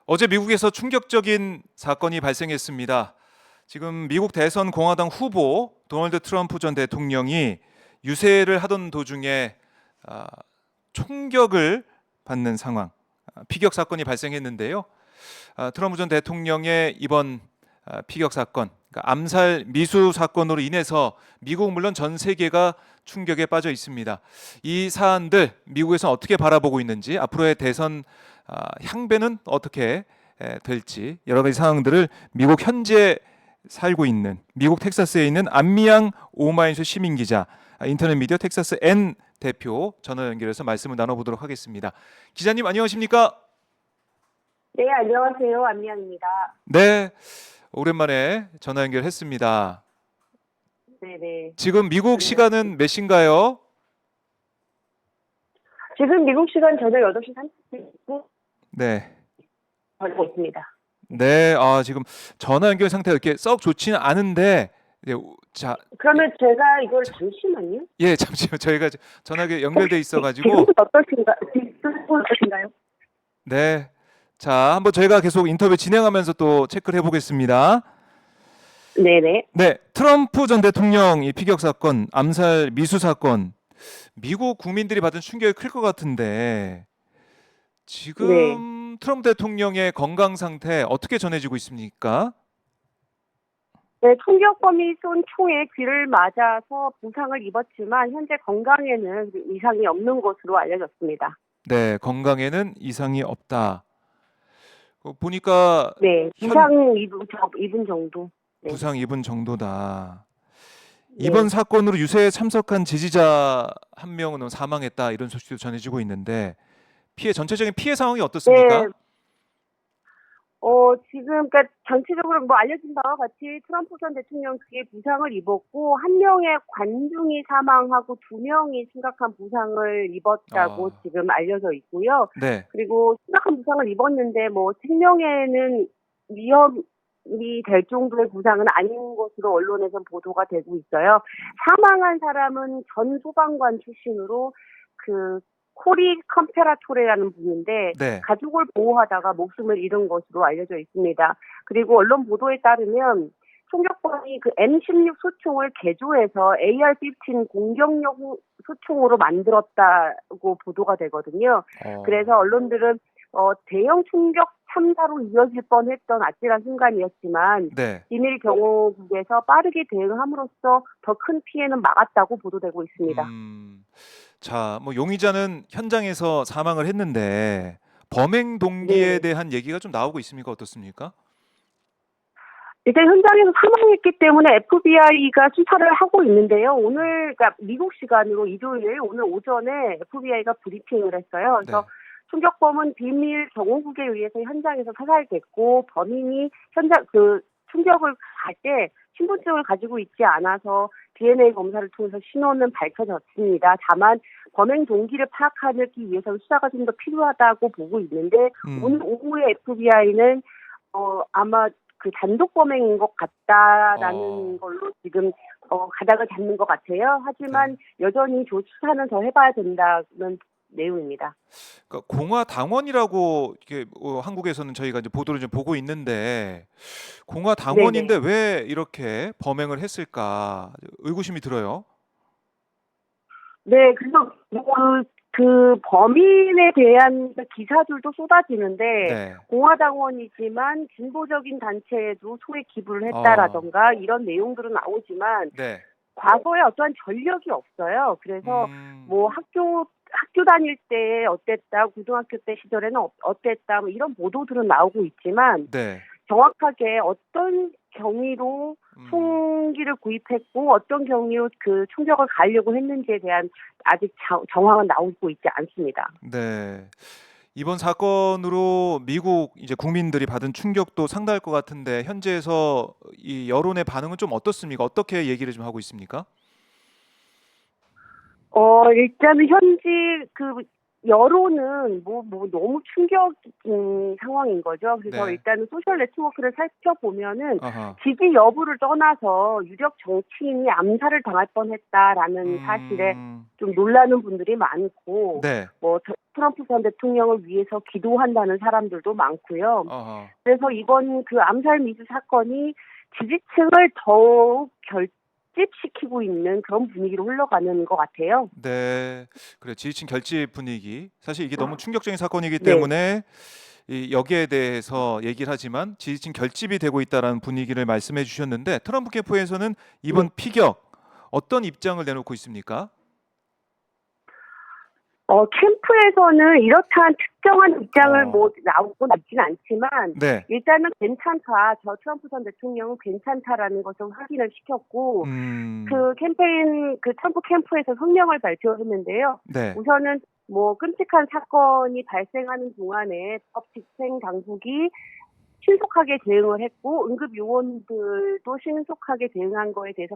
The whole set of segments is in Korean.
어제 미국에서 충격적인 사건이 발생했습니다. 지금 미국 대선 공화당 후보 도널드 트럼프 전 대통령이 유세를 하던 도중에 아, 총격을 받는 상황, 피격 사건이 발생했는데요. 트럼프 전 대통령의 이번 피격 사건, 그러니까 암살 미수 사건으로 인해서 미국 물론 전 세계가 충격에 빠져 있습니다. 이 사안들 미국에서 어떻게 바라보고 있는지, 앞으로의 대선 향배는 어떻게 될지, 여러 가지 상황들을 미국 현재 살고 있는 미국 텍사스에 있는 안미양 오마이뉴스 시민 기자, 인터넷 미디어 텍사스 N 대표 전화 연결해서 말씀을 나눠보도록 하겠습니다. 기자님 안녕하십니까? 네, 안녕하세요. 안미양입니다. 네, 오랜만에 전화 연결했습니다. 네네. 지금 미국 시간은 몇 시인가요? 지금 미국 시간 저녁 8시 30분 네. 걸리고 있습니다. 네, 지금 전화 연결 상태가 이렇게 썩 좋지는 않은데, 자, 그러면 제가 이걸 잠시만요. 예, 잠시만 저희가 전화가 연결돼 있어가지고, 지금은 어떠신가요? 네, 자, 한번 저희가 계속 인터뷰 진행하면서 또 체크를 해보겠습니다. 네네. 네, 트럼프 전 대통령 이 피격 사건, 암살 미수 사건, 미국 국민들이 받은 충격이 클 것 같은데 지금 네. 트럼프 대통령의 건강 상태 어떻게 전해지고 있습니까? 네, 총격범이 쏜 총에 귀를 맞아서 부상을 입었지만 현재 건강에는 이상이 없는 것으로 알려졌습니다. 네, 건강에는 이상이 없다. 보니까 네, 부상 입은 정도. 네. 부상 입은 정도다. 네. 이번 사건으로 유세에 참석한 지지자 한 명은 사망했다 이런 소식도 전해지고 있는데 전체적인 피해 상황이 어떻습니까? 네. 지금, 그러니까 전체적으로 알려진 바와 같이 트럼프 전 대통령 귀에 부상을 입었고, 한 명의 관중이 사망하고 2명이 심각한 부상을 입었다고 지금 알려져 있고요. 네. 그리고 심각한 부상을 입었는데, 생명에는 위험이 될 정도의 부상은 아닌 것으로 언론에서 보도가 되고 있어요. 사망한 사람은 전 소방관 출신으로 코리 컴페라토레라는 분인데 네. 가족을 보호하다가 목숨을 잃은 것으로 알려져 있습니다. 그리고 언론 보도에 따르면 총격범이 M16 소총을 개조해서 AR-15 공격용 소총으로 만들었다고 보도가 되거든요. 그래서 언론들은 대형 총격 참사로 이어질 뻔했던 아찔한 순간이었지만 네. 비밀 경호국에서 빠르게 대응함으로써 더 큰 피해는 막았다고 보도되고 있습니다. 자, 용의자는 현장에서 사망을 했는데 범행 동기에 네. 대한 얘기가 좀 나오고 있습니까? 어떻습니까? 일단 현장에서 사망했기 때문에 FBI가 수사를 하고 있는데요. 그러니까 미국 시간으로 일요일 오늘 오전에 FBI가 브리핑을 했어요. 그래서 네. 총격범은 비밀 경호국에 의해서 현장에서 사살됐고 범인이 총격을 할 때 신분증을 가지고 있지 않아서 DNA 검사를 통해서 신원은 밝혀졌습니다. 다만 범행 동기를 파악하기 위해서는 수사가 좀 더 필요하다고 보고 있는데 오늘 오후에 FBI는 아마 단독 범행인 것 같다라는 걸로 지금 가닥을 잡는 것 같아요. 하지만 여전히 수사는 더 해봐야 된다는 내용입니다. 그러니까 공화당원이라고 이렇게 한국에서는 저희가 이제 보도를 좀 보고 있는데 공화당원인데 왜 이렇게 범행을 했을까 의구심이 들어요. 네, 그래서 그 범인에 대한 기사들도 쏟아지는데 공화당원이지만 진보적인 단체에도 소액 기부를 했다라던가 이런 내용들은 나오지만 과거에 어떠한 전력이 없어요. 그래서 학교 다닐 때 어땠다, 고등학교 때 시절에는 어땠다, 이런 보도들은 나오고 있지만 정확하게 어떤 경위로 총기를 구입했고 어떤 경위로 총격을 가하려고 했는지에 대한 아직 정황은 나오고 있지 않습니다. 네. 이번 사건으로 미국 이제 국민들이 받은 충격도 상당할 것 같은데 현재에서 이 여론의 반응은 좀 어떻습니까? 어떻게 얘기를 좀 하고 있습니까? 일단은 현지 여론은 너무 충격인 상황인 거죠. 그래서 네. 일단은 소셜 네트워크를 살펴보면은 아하. 지지 여부를 떠나서 유력 정치인이 암살을 당할 뻔했다라는 사실에 좀 놀라는 분들이 많고, 네. 트럼프 전 대통령을 위해서 기도한다는 사람들도 많고요. 아하. 그래서 이번 그 암살 미수 사건이 지지층을 더욱 결집시키고 있는 그런 분위기로 흘러가는 것 같아요. 네. 그래 지지층 결집 분위기. 사실 이게 너무 충격적인 사건이기 네. 때문에 여기에 대해서 얘기를 하지만 지지층 결집이 되고 있다라는 분위기를 말씀해 주셨는데 트럼프 캠프에서는 이번 네. 피격 어떤 입장을 내놓고 있습니까? 캠프에서는 이렇다한 특정한 입장을 어. 나오고 있지는 않지만, 네. 일단은 괜찮다. 트럼프 전 대통령은 괜찮다라는 것을 확인을 시켰고, 트럼프 캠프에서 성명을 발표했는데요. 네. 우선은 끔찍한 사건이 발생하는 동안에 법 집행 당국이 신속하게 대응을 했고, 응급 요원들도 신속하게 대응한 거에 대해서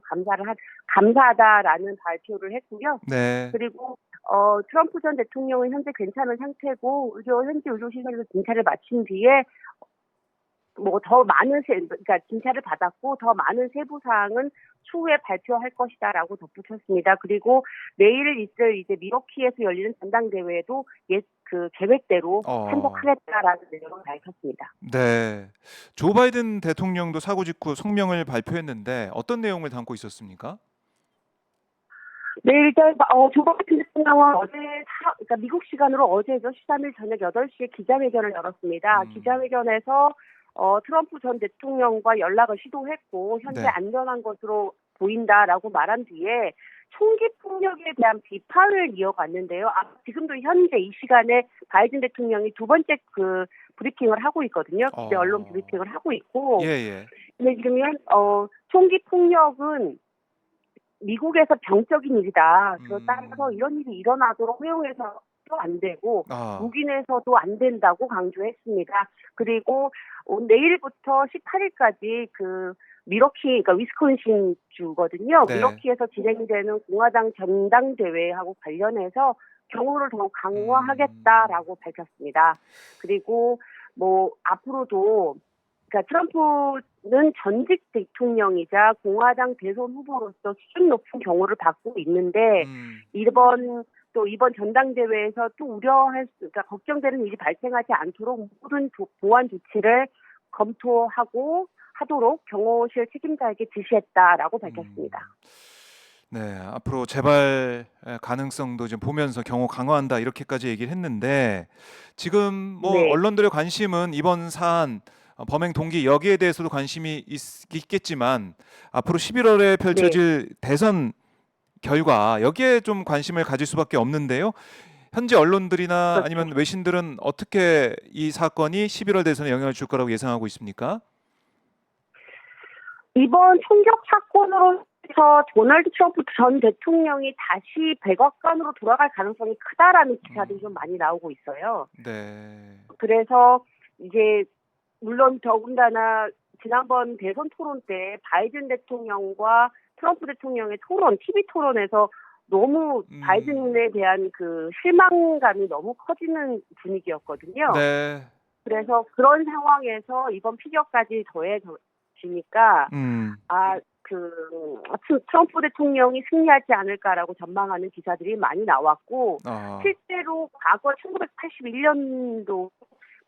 감사하다라는 발표를 했고요. 네. 그리고 트럼프 전 대통령은 현재 괜찮은 상태고 현지 의료시설에서 진찰을 마친 뒤에 더 많은 그러니까 진찰을 받았고 더 많은 세부 사항은 추후에 발표할 것이다라고 덧붙였습니다. 그리고 내일 있을 이제 미러키에서 열리는 전당대회에도 계획대로 참석하겠다라는 내용을 밝혔습니다. 네. 조 바이든 대통령도 사고 직후 성명을 발표했는데 어떤 내용을 담고 있었습니까? 네, 일단 조 바이든 대통령은 그러니까 미국 시간으로 어제죠. 13일 저녁 8시에 기자회견을 열었습니다. 기자회견에서 트럼프 전 대통령과 연락을 시도했고 현재 네. 안전한 것으로 보인다라고 말한 뒤에 총기 폭력에 대한 비판을 이어갔는데요. 지금도 현재 이 시간에 바이든 대통령이 두 번째 브리핑을 하고 있거든요. 기자 언론 브리핑을 하고 있고. 예. 근데 지금 총기 폭력은 미국에서 병적인 일이다. 따라서 이런 일이 일어나도록 허용해서도 안 되고 묵인해서도 안 된다고 강조했습니다. 그리고 내일부터 18일까지 미러키, 그러니까 위스콘신 주거든요. 네. 미러키에서 진행되는 공화당 전당대회하고 관련해서 경호를 더욱 강화하겠다라고 밝혔습니다. 그리고 앞으로도 그러니까 트럼프는 전직 대통령이자 공화당 대선 후보로서 수준 높은 경호를 받고 있는데 이번 전당대회에서 또 그러니까 걱정되는 일이 발생하지 않도록 모든 보안 조치를 하도록 경호실 책임자에게 지시했다라고 밝혔습니다. 네, 앞으로 재발 가능성도 좀 보면서 경호 강화한다 이렇게까지 얘기를 했는데 지금 네. 언론들의 관심은 이번 사안 범행 동기 여기에 대해서도 관심이 있겠지만 앞으로 11월에 펼쳐질 대선 결과 여기에 좀 관심을 가질 수밖에 없는데요. 현지 언론들이나 그렇죠. 아니면 외신들은 어떻게 이 사건이 11월 대선에 영향을 줄 거라고 예상하고 있습니까? 이번 총격 사건으로 해서 도널드 트럼프 전 대통령이 다시 백악관으로 돌아갈 가능성이 크다라는 기사들이 좀 많이 나오고 있어요. 네. 그래서 이제 물론 더군다나 지난번 대선 토론 때 바이든 대통령과 트럼프 대통령의 TV 토론에서 너무 바이든에 대한 실망감이 너무 커지는 분위기였거든요. 네. 그래서 그런 상황에서 이번 피격까지 더해지니까 트럼프 대통령이 승리하지 않을까라고 전망하는 기사들이 많이 나왔고 실제로 과거 1981년도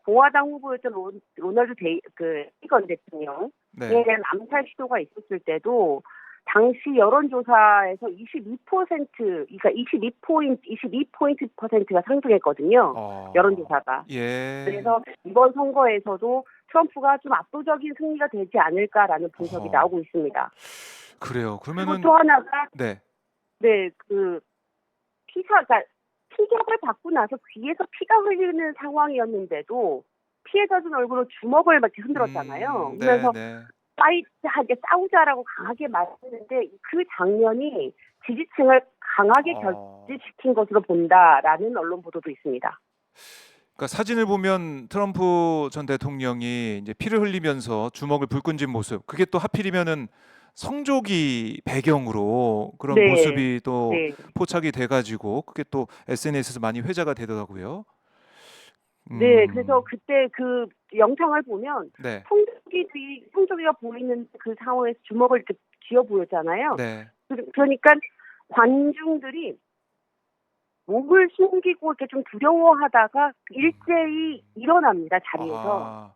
공화당 후보였던 로널드 레이건 대통령에 대한 암살 시도가 있었을 때도 당시 여론조사에서 22%가 상승했거든요. 여론조사가. 예. 그래서 이번 선거에서도 트럼프가 좀 압도적인 승리가 되지 않을까라는 분석이 나오고 있습니다. 그래요. 그러면은 그리고 또 하나가 그러니까 피격을 받고 나서 귀에서 피가 흘리는 상황이었는데도 피해자들 얼굴로 주먹을 막 이렇게 흔들었잖아요. 그래서 파이트하게 싸우자라고 강하게 말했는데 그 장면이 지지층을 강하게 결집시킨 것으로 본다라는 언론 보도도 있습니다. 그러니까 사진을 보면 트럼프 전 대통령이 이제 피를 흘리면서 주먹을 불끈 쥔 모습. 그게 또 하필이면은 성조기 배경으로 그런 네, 모습이 또 네, 포착이 돼가지고 그게 또 SNS에서 많이 회자가 되더라고요. 네. 그래서 음, 그때 그 영상을 보면 네, 성조기가 보이는 그 상황에서 주먹을 이렇게 쥐어 보였잖아요. 네. 그러니까 관중들이 목을 숨기고 이렇게 좀 두려워하다가 일제히 일어납니다, 자리에서. 아,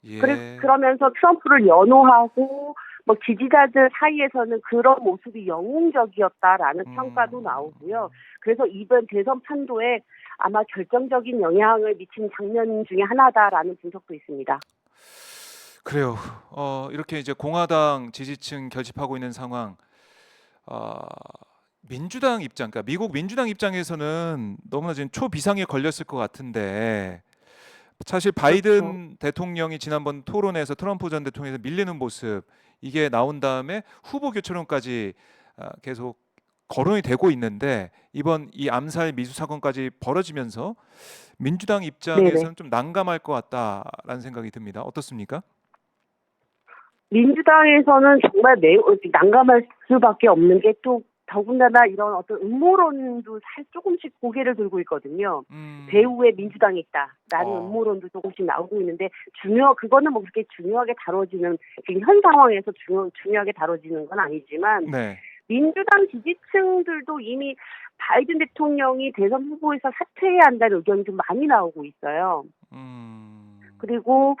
예. 그러면서 트럼프를 연호하고 뭐 지지자들 사이에서는 그런 모습이 영웅적이었다라는 평가도 음, 나오고요. 그래서 이번 대선 판도에 아마 결정적인 영향을 미친 장면 중에 하나다라는 분석도 있습니다. 그래요. 이렇게 이제 공화당 지지층 결집하고 있는 상황. 아, 민주당 입장, 그러니까 미국 민주당 입장에서는 너무나 지금 초비상에 걸렸을 것 같은데 사실 그렇죠. 바이든 대통령이 지난번 토론에서 트럼프 전 대통령에서 밀리는 모습 이게 나온 다음에 후보 교체론까지 계속 거론이 되고 있는데 이번 이 암살 미수 사건까지 벌어지면서 민주당 네네. 입장에서는 좀 난감할 것 같다라는 생각이 듭니다. 어떻습니까? 민주당에서는 정말 매우 난감할 수밖에 없는 게 또 더군다나 이런 어떤 음모론도 조금씩 고개를 들고 있거든요. 음, 배후에 민주당이 있다라는 어, 음모론도 조금씩 나오고 있는데 그거는 뭐 그렇게 중요하게 다뤄지는 지금 현 상황에서 중요하게 다뤄지는 건 아니지만 네, 민주당 지지층들도 이미 바이든 대통령이 대선 후보에서 사퇴해야 한다는 의견이 좀 많이 나오고 있어요. 음, 그리고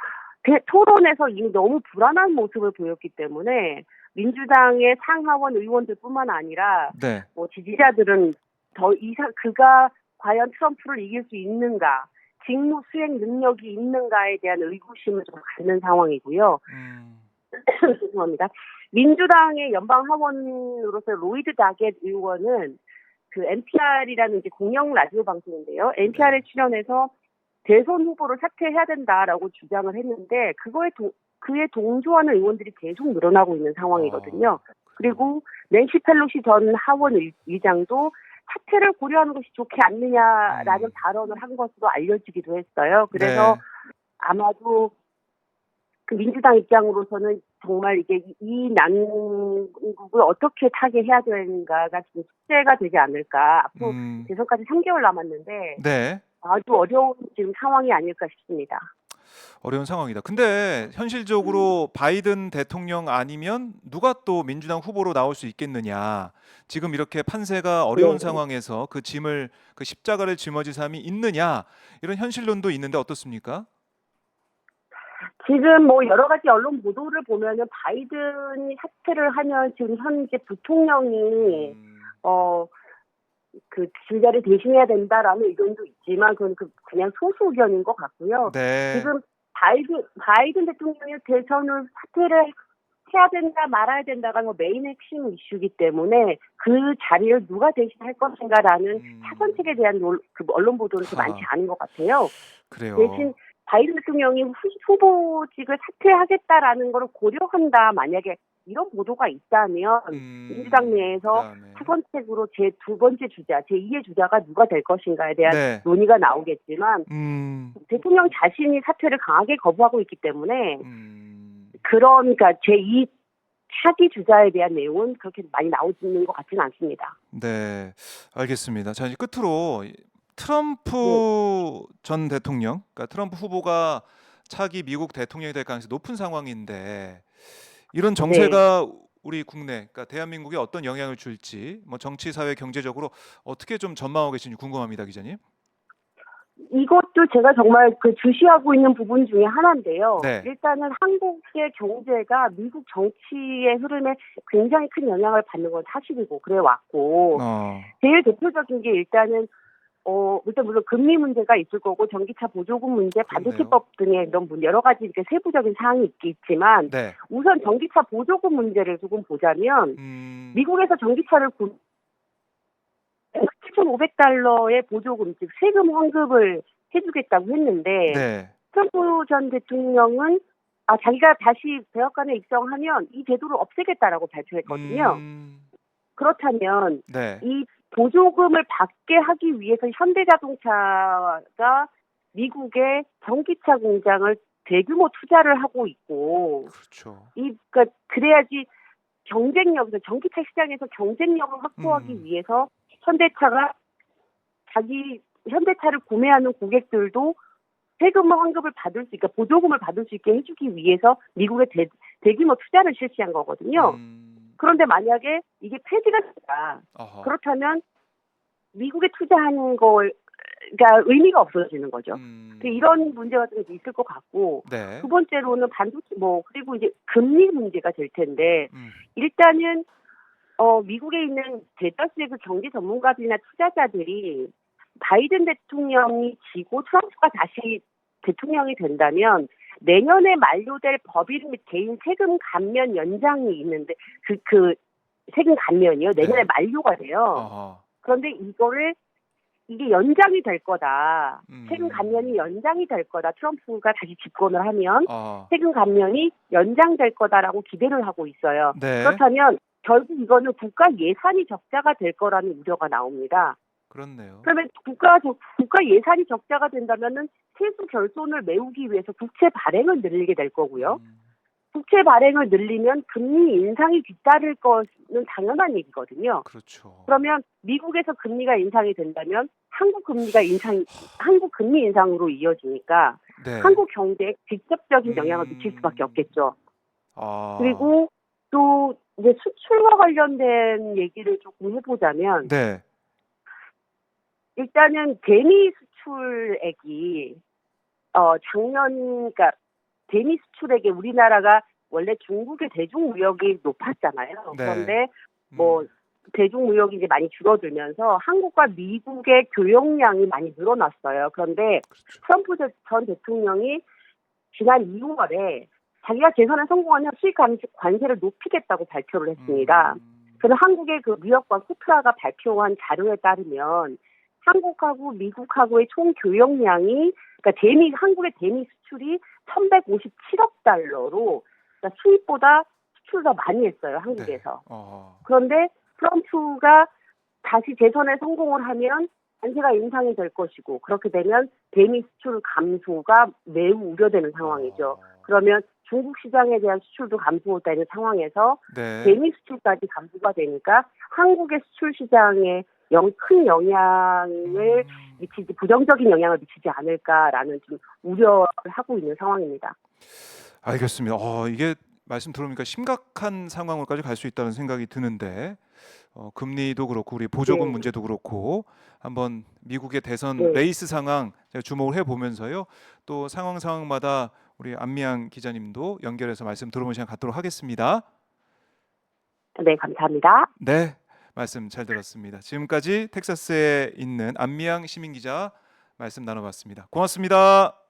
토론에서 이미 너무 불안한 모습을 보였기 때문에 민주당의 상하원 의원들뿐만 아니라 네, 뭐 지지자들은 더 이상 그가 과연 트럼프를 이길 수 있는가, 직무 수행 능력이 있는가에 대한 의구심을 좀 갖는 상황이고요. 음, 죄송합니다. 민주당의 연방 하원으로서 로이드 다겟 의원은 그 NPR이라는 이제 공영 라디오 방송인데요. 네, NPR에 출연해서 대선 후보를 사퇴해야 된다라고 주장을 했는데 그에 동조하는 의원들이 계속 늘어나고 있는 상황이거든요. 그래요. 그리고 낸시 펠로시 전 하원 의장도 사퇴를 고려하는 것이 좋지 않느냐라는 음, 발언을 한 것으로 알려지기도 했어요. 그래서 네, 아마도 그 민주당 입장으로서는 정말 이게 이 난국을 어떻게 타개해야 되는가가 지금 숙제가 되지 않을까. 앞으로 음, 대선까지 3개월 남았는데 네. 아주 어려운 지금 상황이 아닐까 싶습니다. 어려운 상황이다. 근데 현실적으로 바이든 대통령 아니면 누가 또 민주당 후보로 나올 수 있겠느냐. 지금 이렇게 판세가 어려운 네. 상황에서 그 짐을, 그 십자가를 짊어질 사람이 있느냐. 이런 현실론도 있는데 어떻습니까? 지금 뭐 여러 가지 언론 보도를 보면은 바이든이 사퇴를 하면 지금 현재 부통령이 음, 어 그 진자를 대신해야 된다라는 의견도 있지만 그건 그냥 소수 의견인 것 같고요. 네. 지금 바이든 대통령이 대선을 사퇴를 해야 된다 말아야 된다가 뭐 메인 핵심 이슈이기 때문에 그 자리를 누가 대신할 것인가라는 음, 사선책에 대한 그 언론 보도는 그렇게 많지 하, 않은 것 같아요. 그래요. 대신 바이든 대통령이 후보직을 사퇴하겠다라는 걸 고려한다 만약에 이런 보도가 있다면 민주당 그 내에서 다음에. 사선책으로 제 두 번째 주자, 제2의 주자가 누가 될 것인가에 대한 네. 논의가 나오겠지만 음, 대통령 자신이 사퇴를 강하게 거부하고 있기 때문에 음, 그러니까 제2 차기 주자에 대한 내용은 그렇게 많이 나오지는 것 같지는 않습니다. 네, 알겠습니다. 자, 이제 끝으로 네, 트럼프 전 대통령, 그러니까 트럼프 후보가 차기 미국 대통령이 될 가능성이 높은 상황인데 이런 네. 정세가 우리 국내, 그러니까 대한민국에 어떤 영향을 줄지, 뭐 정치, 사회, 경제적으로 어떻게 좀 전망하고 계신지 궁금합니다, 기자님. 이것도 제가 정말 주시하고 있는 부분 중에 하나인데요. 네, 일단은 한국의 경제가 미국 정치의 흐름에 굉장히 큰 영향을 받는 건 사실이고 그래 왔고 어, 제일 대표적인 게 일단은 일단 물론 금리 문제가 있을 거고 전기차 보조금 문제, 그렇네요. 반도체법 등의 이런 여러 가지 이렇게 세부적인 사항이 있지만 네, 우선 전기차 보조금 문제를 조금 보자면 음, 미국에서 전기차를 7,500달러의 보조금, 즉 세금 환급을 해주겠다고 했는데 네, 트럼프 전 대통령은 자기가 다시 백악관에 입성하면 이 제도를 없애겠다라고 발표했거든요. 음, 그렇다면 네, 이 보조금을 받게 하기 위해서 현대자동차가 미국의 전기차 공장을 대규모 투자를 하고 있고 그렇죠. 그러니까 그래야지 경쟁력에서 전기차 시장에서 경쟁력을 확보하기 위해서 현대차가 자기 현대차를 구매하는 고객들도 세금 환급을 받을 수, 그러니까 보조금을 받을 수 있게 해주기 위해서 미국에 대규모 투자를 실시한 거거든요. 그런데 만약에 이게 폐지가 된다. 아하. 그렇다면 미국에 투자한 걸, 그러니까 의미가 없어지는 거죠. 이런 문제가 좀 있을 것 같고, 네. 두 번째로는 반도체 그리고 이제 금리 문제가 될 텐데, 일단은 미국에 있는 대다수의 그 경제 전문가들이나 투자자들이 바이든 대통령이 지고 트럼프가 다시 대통령이 된다면 내년에 만료될 법인 및 개인 세금 감면 연장이 있는데 그 세금 감면이요. 내년에 네. 만료가 돼요. 아하. 그런데 이게 연장이 될 거다. 세금 감면이 연장이 될 거다. 트럼프가 다시 집권을 하면 세금 감면이 연장될 거다라고 기대를 하고 있어요. 네. 그렇다면 결국 이거는 국가 예산이 적자가 될 거라는 우려가 나옵니다. 그렇네요. 그러면 국가 예산이 적자가 된다면은 세수 결손을 메우기 위해서 국채 발행을 늘리게 될 거고요. 국채 발행을 늘리면 금리 인상이 뒤따를 것은 당연한 얘기거든요. 그렇죠. 그러면 미국에서 금리가 인상이 된다면 한국 금리 인상으로 이어지니까 네. 한국 경제에 직접적인 영향을 미칠 수밖에 없겠죠. 그리고 또 이제 수출과 관련된 얘기를 조금 해보자면, 네. 일단은 대미 수출액이 그러니까 대미 수출액에 우리나라가 원래 중국의 대중무역이 높았잖아요. 네. 그런데 대중무역이 이제 많이 줄어들면서 한국과 미국의 교역량이 많이 늘어났어요. 그런데 그렇죠. 트럼프 전 대통령이 지난 2월에 자기가 개선에 성공하면 수입 관세를 높이겠다고 발표를 했습니다. 그래서 한국의 그 무역과 코트라가 발표한 자료에 따르면 한국하고 미국하고의 총 교역량이, 그러니까 한국의 대미 수출이 1,157억 달러로, 그러니까 수입보다 수출을 더 많이 했어요, 한국에서. 네. 그런데 트럼프가 다시 재선에 성공을 하면 관세가 인상이 될 것이고, 그렇게 되면 대미 수출 감소가 매우 우려되는 상황이죠. 그러면 중국 시장에 대한 수출도 감소되는 상황에서 네. 대미 수출까지 감소가 되니까 한국의 수출 시장에 큰 영향을 미치지, 부정적인 영향을 미치지 않을까라는 좀 우려를 하고 있는 상황입니다. 알겠습니다. 이게 말씀 들어보니까 심각한 상황으로까지 갈 수 있다는 생각이 드는데, 금리도 그렇고 우리 보조금 네. 문제도 그렇고 한번 미국의 대선 네. 레이스 상황 제가 주목을 해보면서요. 또 상황마다 우리 안미양 기자님도 연결해서 말씀 들어보는 시간 갖도록 하겠습니다. 네, 감사합니다. 네, 말씀 잘 들었습니다. 지금까지 텍사스에 있는 안미양 시민 기자 말씀 나눠봤습니다. 고맙습니다.